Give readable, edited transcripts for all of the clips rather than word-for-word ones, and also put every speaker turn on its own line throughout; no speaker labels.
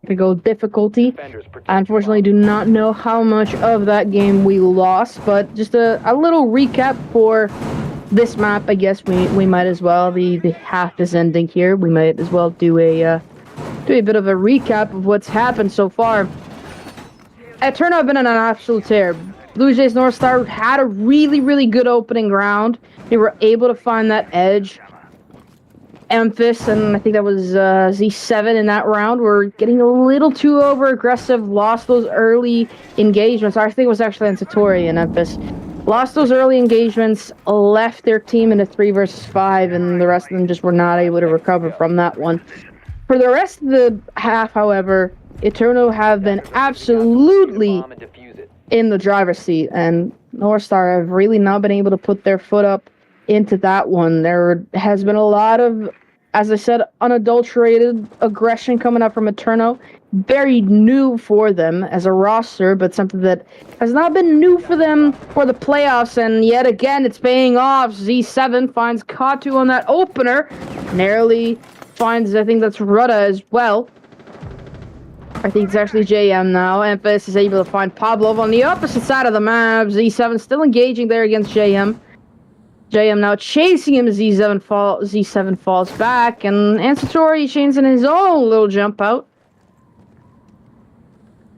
difficulty. I unfortunately do not know how much of that game we lost, but just a little recap for this map. I guess we might as well. The half is ending here. We might as well do a bit of a recap of what's happened so far. ETERNO have been on an absolute tear. Blue Jays North Star had a really good opening round. They were able to find that edge. Memphis, and I think that was Z7 in that round, were getting a little too over-aggressive, lost those early engagements. I think it was actually on Satori in Memphis. Lost those early engagements, left their team in a 3 versus 5, and the rest of them just were not able to recover from that one. For the rest of the half, however, ETERNO have been absolutely in the driver's seat, and North Star have really not been able to put their foot up into that one. There has been a lot of, as I said, unadulterated aggression coming up from ETERNO. Very new for them as a roster, but something that has not been new for them for the playoffs, and yet again, it's paying off. Z7 finds Katu on that opener. Narrowly finds, I think that's Rudda as well. I think it's actually JM now. Memphis is able to find Pavlov on the opposite side of the map. Z7 still engaging there against JM. JM now chasing him as Z7 falls back, and Satori chasing his own little jump out.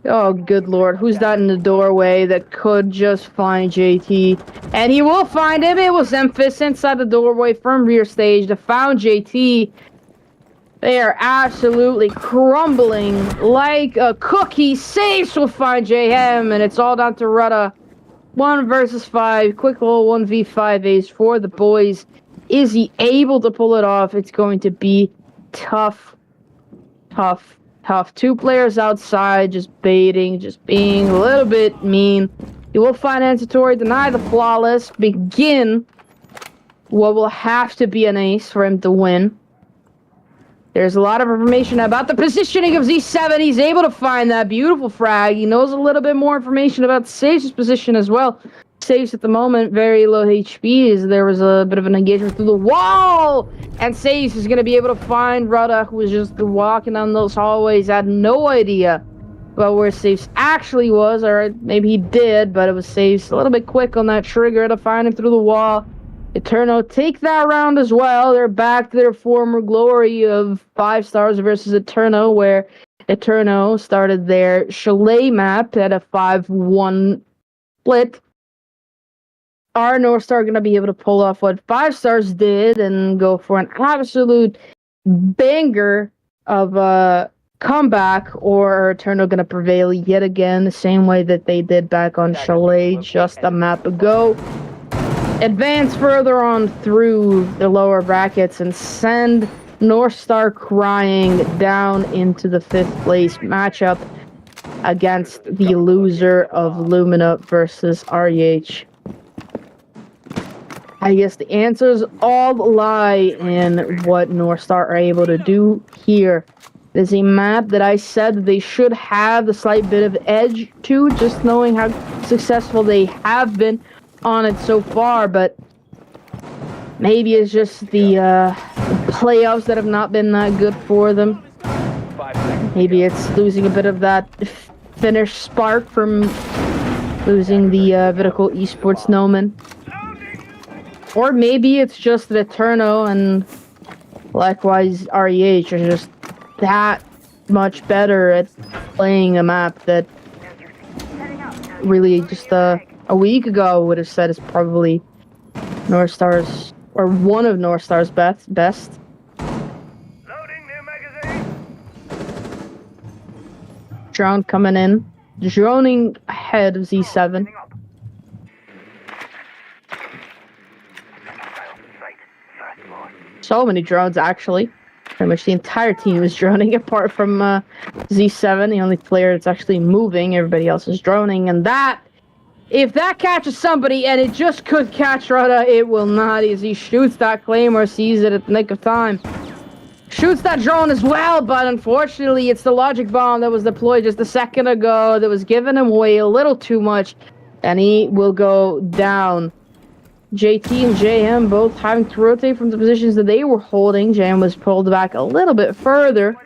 Oh, good lord. Who's that in the doorway that could just find JT? And he will find him. It was Memphis inside the doorway from rear stage that found JT. They are absolutely crumbling like a cookie. Saves will find JM, and it's all down to Rudda. 1 versus 5. Quick little 1v5 ace for the boys. Is he able to pull it off? It's going to be tough. 2 players outside, just baiting, just being a little bit mean. He will find Satori, deny the flawless, begin what will have to be an ace for him to win. There's a lot of information about the positioning of Z7. He's able to find that beautiful frag. He knows a little bit more information about Saves' position as well. Saves at the moment, very low HP, as there was a bit of an engagement through the wall. And Saves is going to be able to find Rudda, who was just walking down those hallways, had no idea about where Saves actually was. Or maybe he did, but it was Saves a little bit quick on that trigger to find him through the wall. ETERNO take that round as well. They're back to their former glory of 5 stars versus ETERNO, where ETERNO started their Chalet map at a 5-1 split. Are North Star going to be able to pull off what 5 stars did and go for an absolute banger of a comeback, or are ETERNO going to prevail yet again the same way that they did back on Chalet just a map ago? Advance further on through the lower brackets and send North Star crying down into the 5th place matchup against the loser of Lumina versus REH. I guess the answers all lie in what North Star are able to do here. There's a map that I said that they should have a slight bit of edge to, just knowing how successful they have been on it so far, but maybe it's just the playoffs that have not been that good for them. Maybe it's losing a bit of that Finnish spark from losing the Vertical Esports Nomen. Or maybe it's just that ETERNO and likewise REH are just that much better at playing a map that really just a week ago would have said is probably North Star's, or one of North Star's best.
Loading new magazine.
Drone coming in, droning ahead of Z7. So many drones, actually. Pretty much the entire team is droning, apart from Z7, the only player that's actually moving. Everybody else is droning, and that, if that catches somebody, and it just could catch Rudda, it will not, as he shoots that Claymore, sees it at the nick of time. Shoots that drone as well, but unfortunately, it's the logic bomb that was deployed just a second ago that was giving him away a little too much, and he will go down. JT and JM both having to rotate from the positions that they were holding. JM was pulled back a little bit further.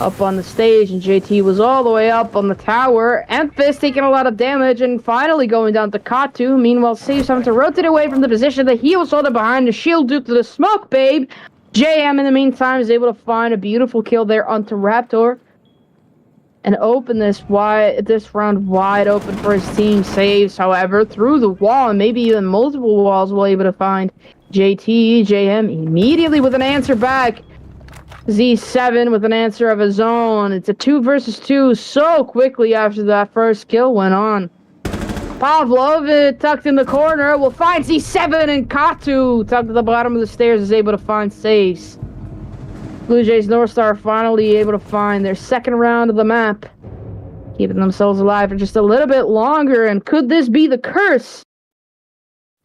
up on the stage, and JT was all the way up on the tower. Emphis taking a lot of damage and finally going down to Katu. Meanwhile, Saves having to rotate away from the position that he was holding behind the shield due to the smoke, babe. JM, in the meantime, is able to find a beautiful kill there onto Raptor and open this round wide open for his team. Saves, however, through the wall and maybe even multiple walls, will able to find JT. JM immediately with an answer back. Z7 with an answer of his own. It's a 2 versus 2 so quickly after that first kill went on. Pavlov, tucked in the corner, will find Z7, and Katu, tucked at the bottom of the stairs, is able to find Saves. Blue Jays North Star finally able to find their second round of the map, keeping themselves alive for just a little bit longer. And could this be the curse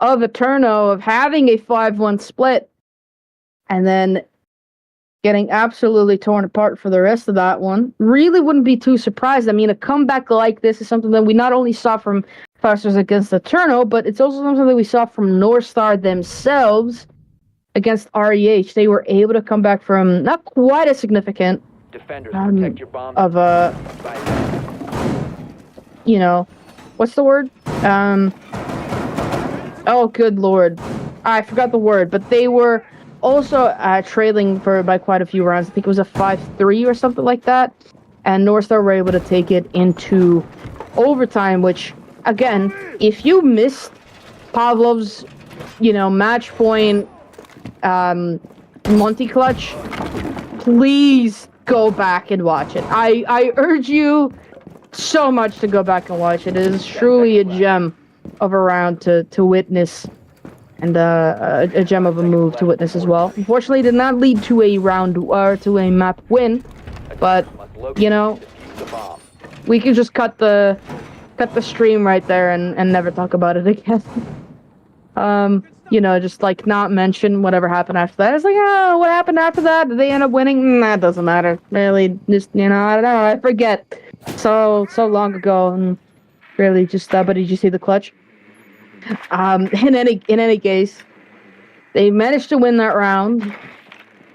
of ETERNO, of having a 5-1 split and then getting absolutely torn apart for the rest of that one? Really wouldn't be too surprised. I mean, a comeback like this is something that we not only saw from Fasters against ETERNO, but it's also something that we saw from North Star themselves against REH. They were able to come back from not quite as significant
protect your bomb.
of a, you know, what's the word? Oh, good lord. I forgot the word, but they were also trailing by quite a few rounds. I think it was a 5-3 or something like that. And North Star were able to take it into overtime, which, again, if you missed Pavlov's, match point Monty Clutch, please go back and watch it. I urge you so much to go back and watch it. It is truly a gem of a round to witness, and a gem of a move to witness as well. Unfortunately, it did not lead to a round or to a map win, but we could just cut the stream right there and never talk about it again. Just like not mention whatever happened after that. It's like, oh, what happened after that? Did they end up winning? Nah, it doesn't matter. Really, just I don't know. I forget. So long ago, and really just. But did you see the clutch? In any case, they managed to win that round.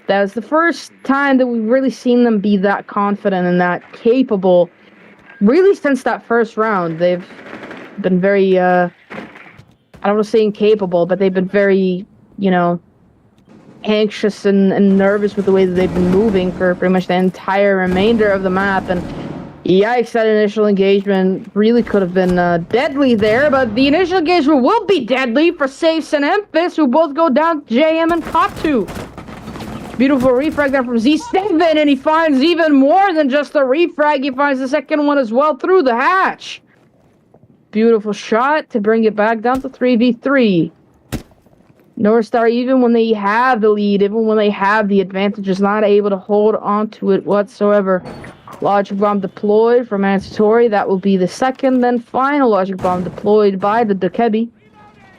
That was the first time that we've really seen them be that confident and that capable. Really, since that first round, they've been very. I don't want to say incapable, but they've been very, anxious and nervous with the way that they've been moving for pretty much the entire remainder of the map. And yikes, that initial engagement really could have been deadly there, but the initial engagement will be deadly for Safes and Emphis, who both go down JM and Katu. Beautiful refrag there from Z7, and he finds even more than just the refrag. He finds the second one as well through the hatch. Beautiful shot to bring it back down to 3v3. North Star, even when they have the lead, even when they have the advantage, is not able to hold on to it whatsoever. Logic bomb deployed from Ansatori. That will be the second, then final logic bomb deployed by the Dokebi.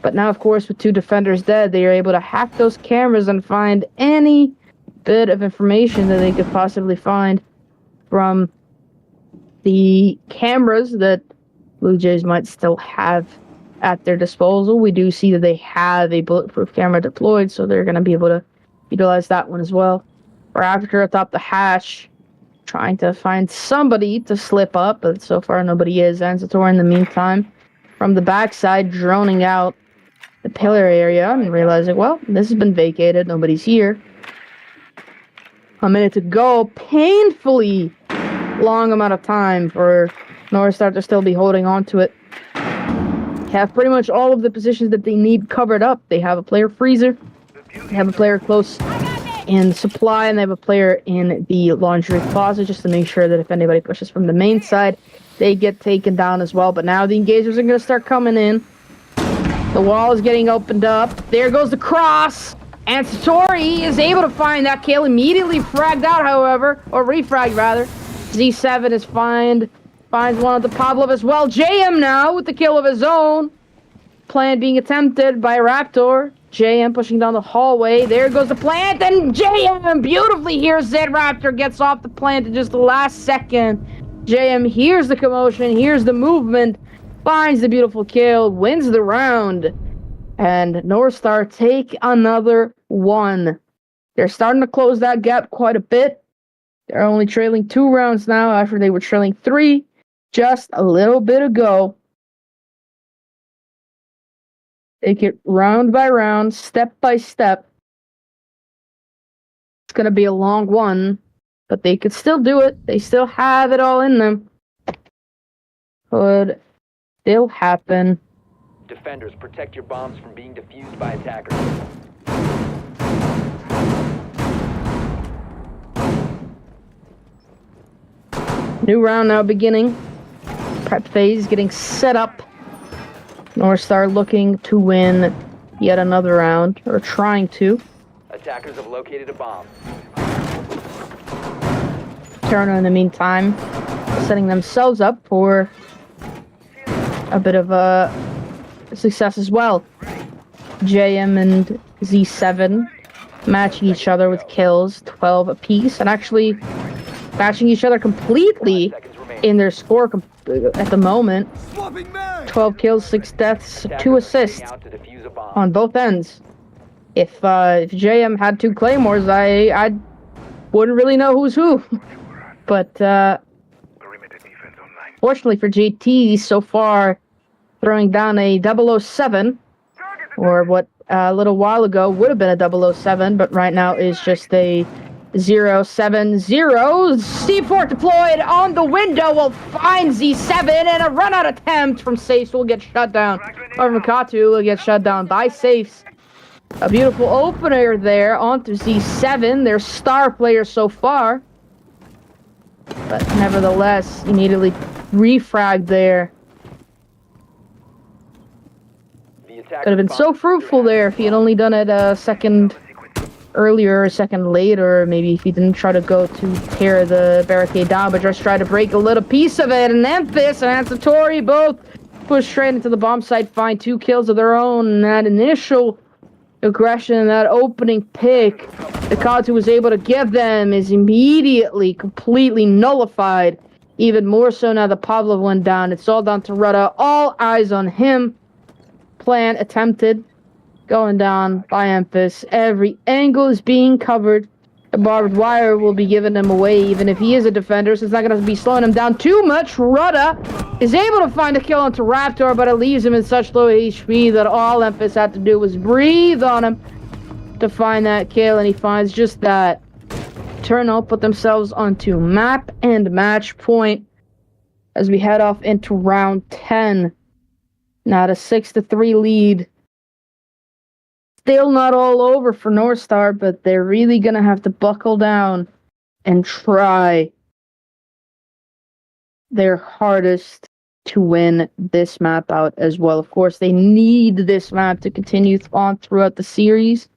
But now, of course, with 2 defenders dead, they are able to hack those cameras and find any bit of information that they could possibly find from the cameras that Blue Jays might still have at their disposal. We do see that they have a bulletproof camera deployed, so they're going to be able to utilize that one as well. Raptor atop the hatch, trying to find somebody to slip up, but so far nobody is. Ansator, in the meantime, from the backside, droning out the pillar area and realizing, well, this has been vacated, nobody's here. A minute to go. Painfully long amount of time for North Star to still be holding on to it. Have pretty much all of the positions that they need covered up. They have a player freezer, they have a player close in supply, and they have a player in the laundry closet, just to make sure that if anybody pushes from the main side, they get taken down as well. But now the engagers are going to start coming in. The wall is getting opened up. There goes the cross. And Satori is able to find that kill, immediately fragged out, however, or refragged rather. Z7 is finds one of the Pavlov as well. JM now with the kill of his own. Plant being attempted by Raptor. JM pushing down the hallway. There goes the plant, and JM beautifully hears it. Raptor gets off the plant in just the last second. JM hears the commotion, hears the movement, finds the beautiful kill, wins the round. And North Star take another one. They're starting to close that gap quite a bit. They're only trailing 2 rounds now after they were trailing 3 just a little bit ago. Take it round by round, step by step. It's going to be a long one, but they could still do it. They still have it all in them. Could still happen.
Defenders, protect your bombs from being defused by attackers.
New round now beginning. Prep phase getting set up. North Star looking to win yet another round, or trying to.
Attackers have located a bomb.
ETERNO in the meantime, setting themselves up for a bit of a success as well. JM and Z7 matching each other with kills, 12 apiece, and actually matching each other completely in their score at the moment. 12 kills, 6 deaths, 2 assists on both ends. If JM had 2 claymores, I wouldn't really know who's who. But fortunately for JT, so far throwing down a 007, or what a little while ago would have been a 007, but right now is just a 070. C4 deployed on the window will find Z7, and a run-out attempt from Safes will get shut down. Or Makatu will get shut down by Safes. A beautiful opener there onto Z7, their star player so far. But nevertheless, immediately refragged there. Could have been so fruitful there if he had only done it a second earlier, a second later, maybe if he didn't try to go to tear the barricade down, but just try to break a little piece of it. And Memphis and Ansatori both push straight into the bomb site, find 2 kills of their own. And that initial aggression, that opening pick the Kazu was able to give them is immediately completely nullified. Even more so now that Pavlov went down. It's all down to Rudda. All eyes on him. Plan attempted. Going down by Memphis. Every angle is being covered. The barbed wire will be giving him away, even if he is a defender, so it's not going to be slowing him down too much. Rudda is able to find a kill onto Raptor, but it leaves him in such low HP that all Memphis had to do was breathe on him to find that kill, and he finds just that. ETERNO put themselves onto map and match point as we head off into round 10. Now a 6-3 lead. Still not all over for North Star, but they're really going to have to buckle down and try their hardest to win this map out as well. Of course, they need this map to continue on throughout the series.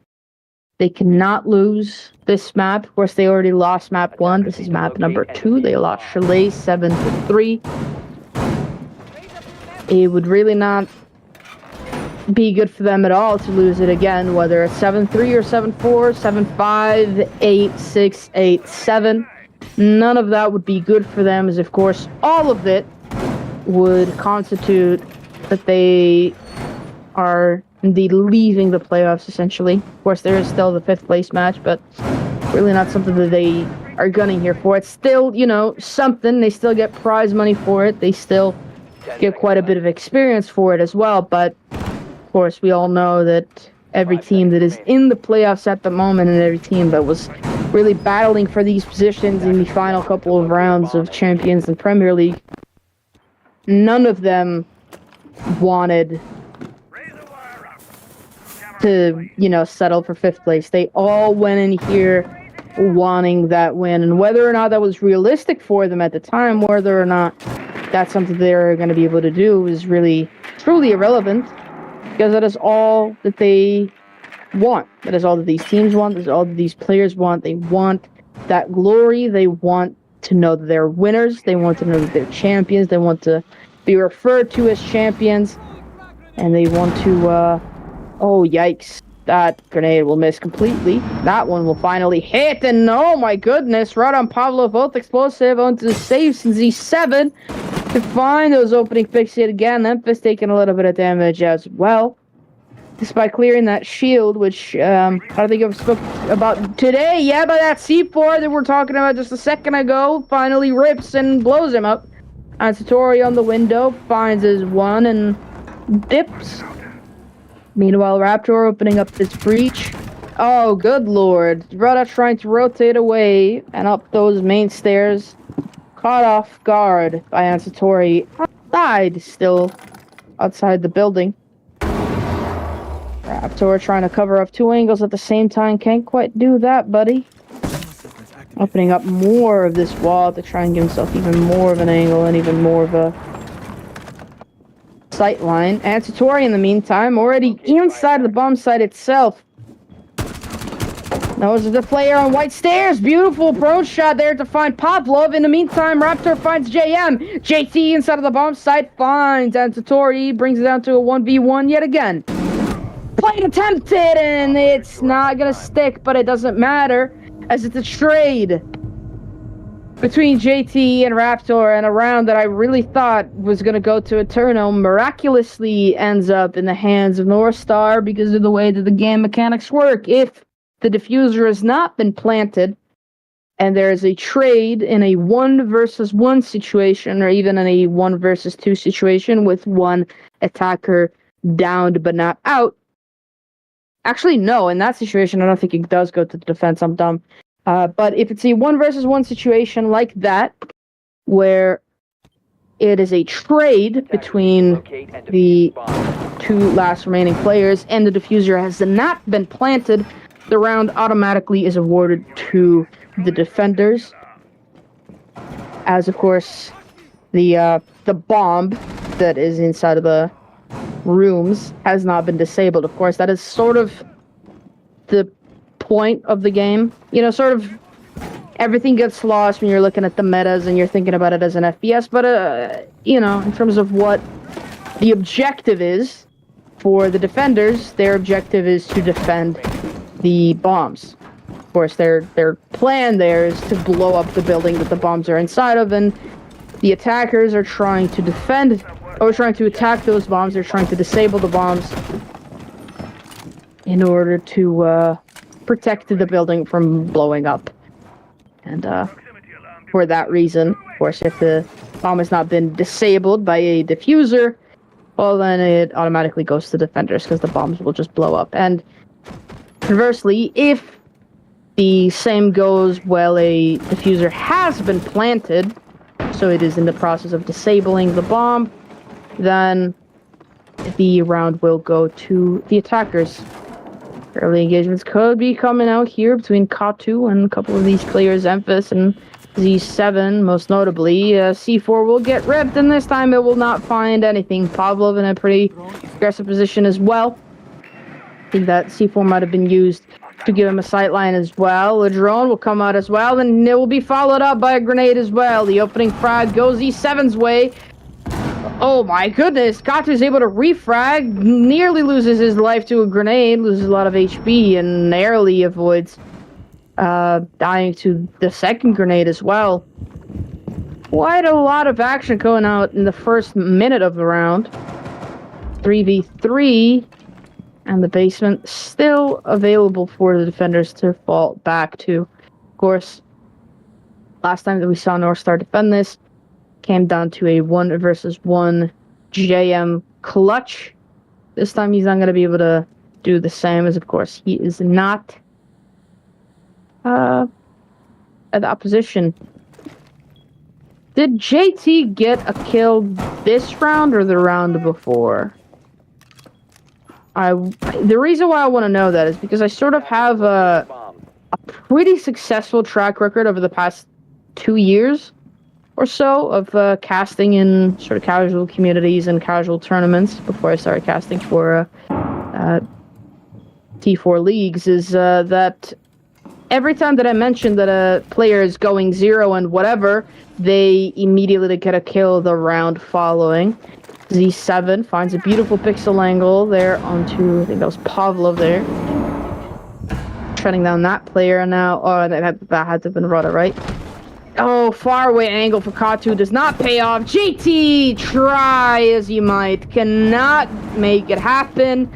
They cannot lose this map. Of course, they already lost map 1. This is map number 2. They lost Chalet 7-3. It would really not be good for them at all to lose it again, whether it's 7-3 or 7-4, 7-5, 8-6, 8-7. None of that would be good for them, as of course all of it would constitute that they are indeed leaving the playoffs, essentially. Of course, there is still the 5th place match, but really not something that they are gunning here for. It's still, you know, something. They still get prize money for it. They still get quite a bit of experience for it as well, but of course, we all know that every team that is in the playoffs at the moment, and every team that was really battling for these positions in the final couple of rounds of Champions and Premier League, none of them wanted to, you know, settle for 5th place. They all went in here wanting that win, and whether or not that was realistic for them at the time, whether or not that's something they're going to be able to do is really, truly irrelevant. Because that is all that they want. That is all that these teams want. That is all that these players want. They want that glory. They want to know that they're winners. They want to know that they're champions. They want to be referred to as champions. And they want to, oh, yikes. That grenade will miss completely. That one will finally hit. And oh my goodness, right on Pavlov, both explosive onto the Safes and Z7. To find those opening picks yet again. Memphis taking a little bit of damage as well. despite clearing that shield, which I don't think I've spoke about today. Yeah, but that C4 that we're talking about just a second ago finally rips and blows him up. And Satori on the window finds his one and dips. Meanwhile, Raptor opening up this breach. Oh, good lord. Rada trying to rotate away and up those main stairs. Caught off guard by Ansatori. Outside still. Outside the building. Raptor trying to cover up two angles at the same time. Can't quite do that, buddy. Opening up more of this wall to try and give himself even more of an angle and even more of a sight line. And Satori, in the meantime, already inside of the bomb site itself. Knows the player on white stairs. Beautiful approach shot there to find Pavlov. In the meantime, Raptor finds JM. JT inside of the bomb site finds and Satori brings it down to a 1v1 yet again. Play attempted, and it's not gonna stick, but it doesn't matter, as it's a trade between JT and Raptor, and a round that I really thought was gonna go to ETERNO miraculously ends up in the hands of North Star because of the way that the game mechanics work. If the diffuser has not been planted, and there is a trade in a 1 versus 1 situation, or even in a 1 versus 2 situation with one attacker downed but not out. Actually, no, in that situation, I don't think it does go to the defense. I'm dumb. But if it's a 1 versus 1 situation like that, where it is a trade between the two last remaining players and the diffuser has not been planted, the round automatically is awarded to the defenders. As, of course, the bomb that is inside of the rooms has not been disabled. Of course, that is sort of the point of the game. You know, sort of everything gets lost when you're looking at the metas and you're thinking about it as an FPS, but, you know, in terms of what the objective is for the defenders, their objective is to defend the bombs. Of course, their plan there is to blow up the building that the bombs are inside of, and the attackers are trying to defend, or trying to attack those bombs. They're trying to disable the bombs in order to protect the building from blowing up. And for that reason, of course, if the bomb has not been disabled by a diffuser, well, then it automatically goes to defenders because the bombs will just blow up. And conversely, if the same goes while a diffuser has been planted, so it is in the process of disabling the bomb, then the round will go to the attackers. Early engagements could be coming out here between Katu and a couple of these players, Emphas and Z7, most notably. C4 will get ripped, and this time it will not find anything. Pavlov in a pretty aggressive position as well. I think that C4 might have been used to give him a sightline as well. A drone will come out as well, and it will be followed up by a grenade as well. The opening frag goes Z7's way. Oh my goodness, Katu's able to refrag, nearly loses his life to a grenade, loses a lot of HP, and narrowly avoids dying to the second grenade as well. Quite a lot of action going out in the first minute of the round. 3v3, and the basement still available for the defenders to fall back to. Of course, last time that we saw North Star defend this, came down to a 1 versus 1 JM clutch. This time he's not going to be able to do the same, as of course he is not at the opposition. Did JT get a kill this round or the round before? The reason why I want to know that is because I sort of have a pretty successful track record over the past 2 years or so of casting in sort of casual communities and casual tournaments before I started casting for T4 leagues, is that every time that I mention that a player is going 0 and whatever, they immediately get a kill the round following. Z7 finds a beautiful pixel angle there onto, I think that was Pavlov there. Shutting down that player now. Oh, that had to have been Rudder, right? Oh, far away angle for Katu does not pay off. GT, try as you might, cannot make it happen.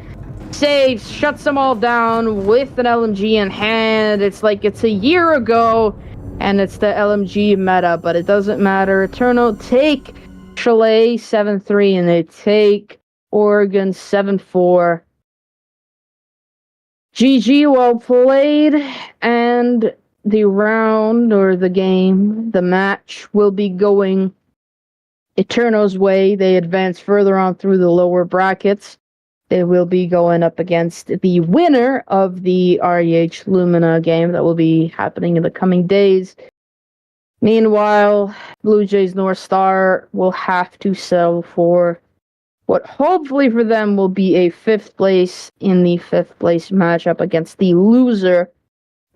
saves, shuts them all down with an LMG in hand. It's like it's a year ago, and it's the LMG meta, but it doesn't matter. ETERNO take Chalet 7-3, and they take Oregon 7-4. GG, well played, and the round, or the game, the match, will be going ETERNO's way. They advance further on through the lower brackets. They will be going up against the winner of the REH Lumina game that will be happening in the coming days. Meanwhile, Blue Jays North Star will have to settle for what hopefully for them will be a 5th place in the 5th place matchup against the loser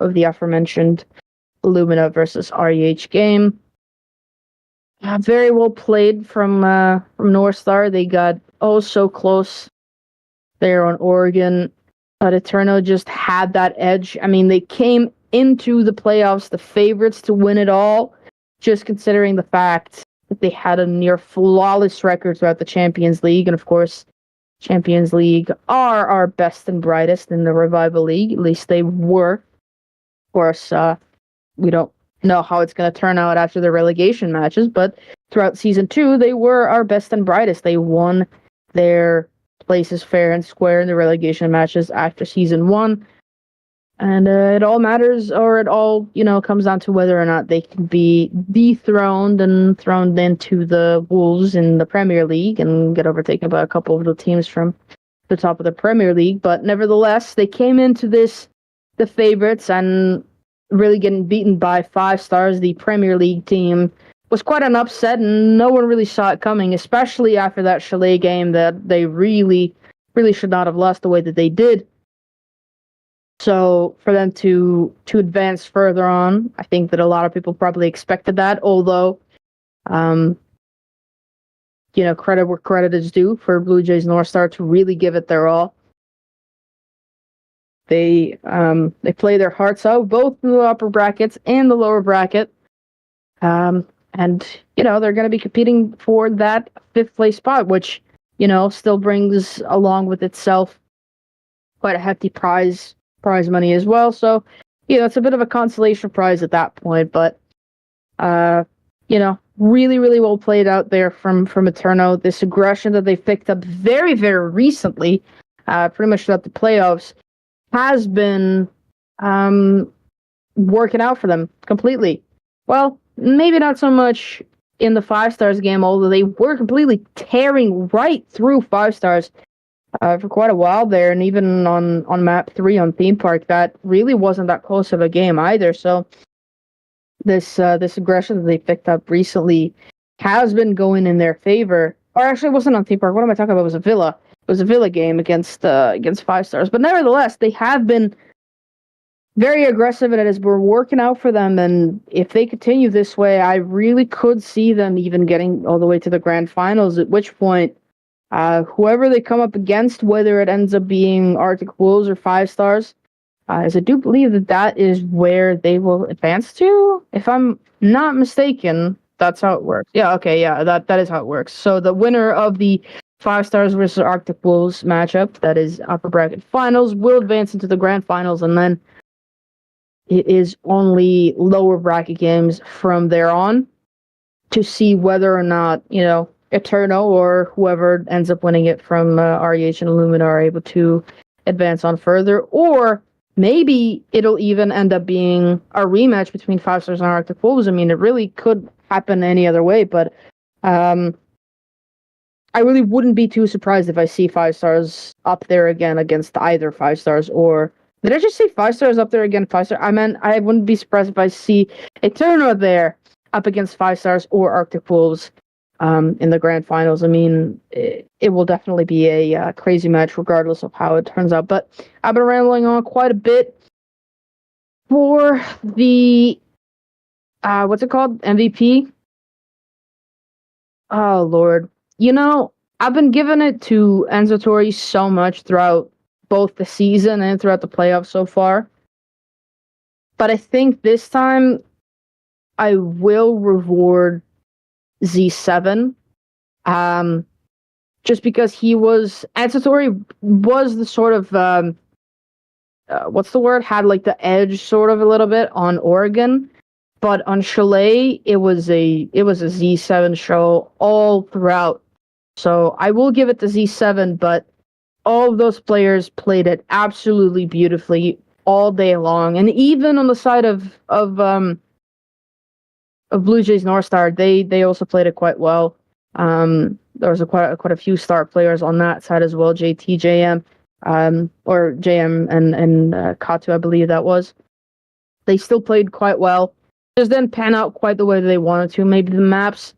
of the aforementioned Lumina versus REH game. Very well played from North Star. They got so close there on Oregon. But ETERNO just had that edge. I mean, they came into the playoffs the favorites to win it all, just considering the fact that they had a near flawless record throughout the Champions League. And of course, Champions League are our best and brightest in the Revival League. At least they were. Of course, we don't know how it's going to turn out after the relegation matches, but throughout Season 2, they were our best and brightest. They won their places fair and square in the relegation matches after Season 1. And it all matters, or it all, comes down to whether or not they can be dethroned and thrown into the Wolves in the Premier League and get overtaken by a couple of the teams from the top of the Premier League. But nevertheless, they came into this the favorites and really getting beaten by 5 Stars, the Premier League team, was quite an upset, and no one really saw it coming, especially after that Chalet game that they really, really should not have lost the way that they did. So for them to advance further on, I think that a lot of people probably expected that, although, credit where credit is due for Blue Jays North Star to really give it their all. They play their hearts out, both in the upper brackets and the lower bracket. And, they're going to be competing for that 5th place spot, which, still brings along with itself quite a hefty prize money as well. So, it's a bit of a consolation prize at that point. But, really, really well played out there from ETERNO. This aggression that they picked up very, very recently, pretty much throughout the playoffs, has been working out for them completely. Well, maybe not so much in the 5 Stars game, although they were completely tearing right through 5 Stars for quite a while there, and even on map 3 on Theme Park, that really wasn't that close of a game either. So this aggression that they picked up recently has been going in their favor. Or actually, it wasn't on Theme Park. What am I talking about? It was a Villa. It was a Villa game against 5 Stars. But nevertheless, they have been very aggressive, and it has been working out for them. And if they continue this way, I really could see them even getting all the way to the grand finals, at which point, whoever they come up against, whether it ends up being Arctic Wolves or 5 Stars, as I do believe that is where they will advance to. If I'm not mistaken, that's how it works. Yeah, okay, yeah, that is how it works. So the winner of the 5 Stars versus Arctic Wolves matchup, that is upper bracket finals, will advance into the grand finals, and then it is only lower bracket games from there on to see whether or not, ETERNO or whoever ends up winning it from REH and Lumina are able to advance on further, or maybe it'll even end up being a rematch between 5 Stars and Arctic Wolves. I mean, it really could happen any other way, but I really wouldn't be too surprised if I see 5 Stars up there again against either 5 Stars or... Did I just say 5 Stars up there again? 5 Stars? I meant I wouldn't be surprised if I see ETERNO there up against 5 Stars or Arctic Wolves in the grand finals. I mean, it will definitely be a crazy match regardless of how it turns out. But I've been rambling on quite a bit for the, what's it called? MVP? Oh, Lord. I've been giving it to Enzo Torre so much throughout both the season and throughout the playoffs so far. But I think this time I will reward Z7. just because Ansatori was the sort of what's the word? Had like the edge sort of a little bit on Oregon, but on Chalet it was a Z7 show all throughout. So I will give it to Z7, but all of those players played it absolutely beautifully all day long, and even on the side of Blue Jays North Star, they also played it quite well. There was quite a few star players on that side as well. JT, JM, or JM and Katu, I believe that was. They still played quite well. Just didn't pan out quite the way they wanted to. Maybe the maps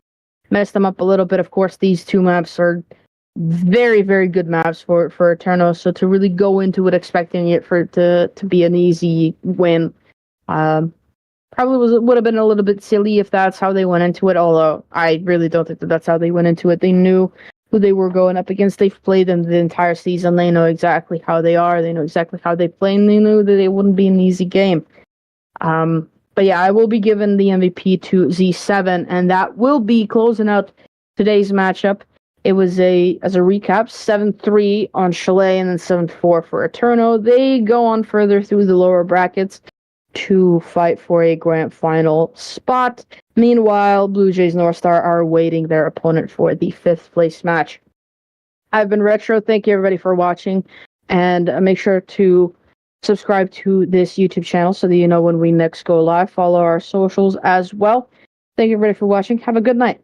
messed them up a little bit. Of course, these two maps are very, very good maps for ETERNO. So to really go into it expecting it to be an easy win, probably would have been a little bit silly if that's how they went into it. Although I really don't think that's how they went into it. They knew who they were going up against. They've played them the entire season. They know exactly how they are. They know exactly how they play, and they knew that it wouldn't be an easy game. But yeah, I will be giving the MVP to Z7, and that will be closing out today's matchup. It was as a recap, 7-3 on Chalet and then 7-4 for ETERNO. They go on further through the lower brackets to fight for a grand final spot. Meanwhile, Blue Jays North Star are awaiting their opponent for the 5th place match. I've been Retro. Thank you everybody for watching, and make sure to subscribe to this YouTube channel so that you know when we next go live. Follow our socials as well. Thank you everybody for watching. Have a good night.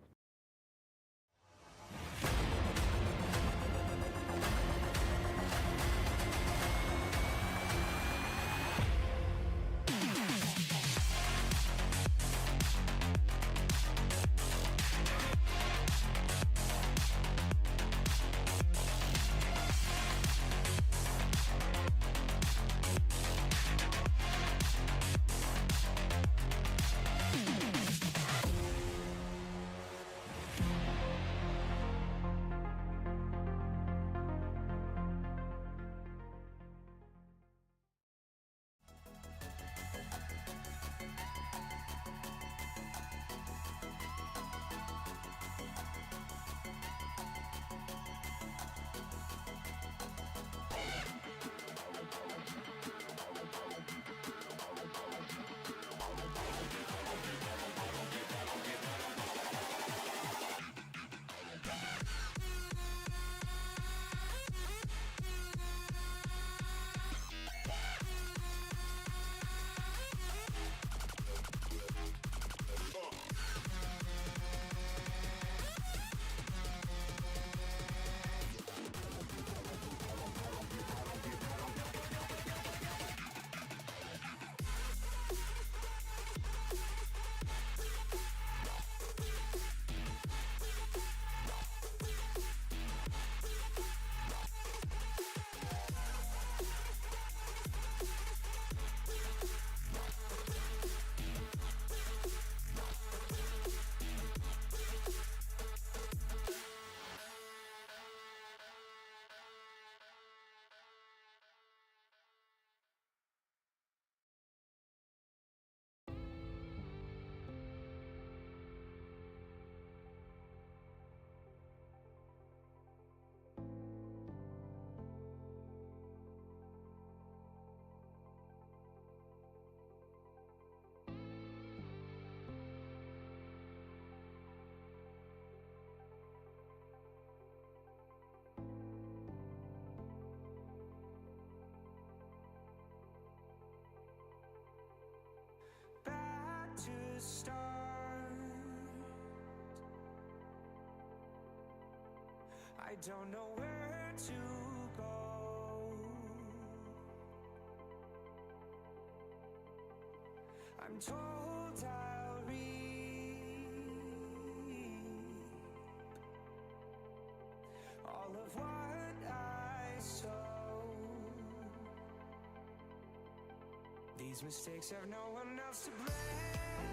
I don't know where to go. I'm told I'll reap all of what I sow. These mistakes have no one else to blame.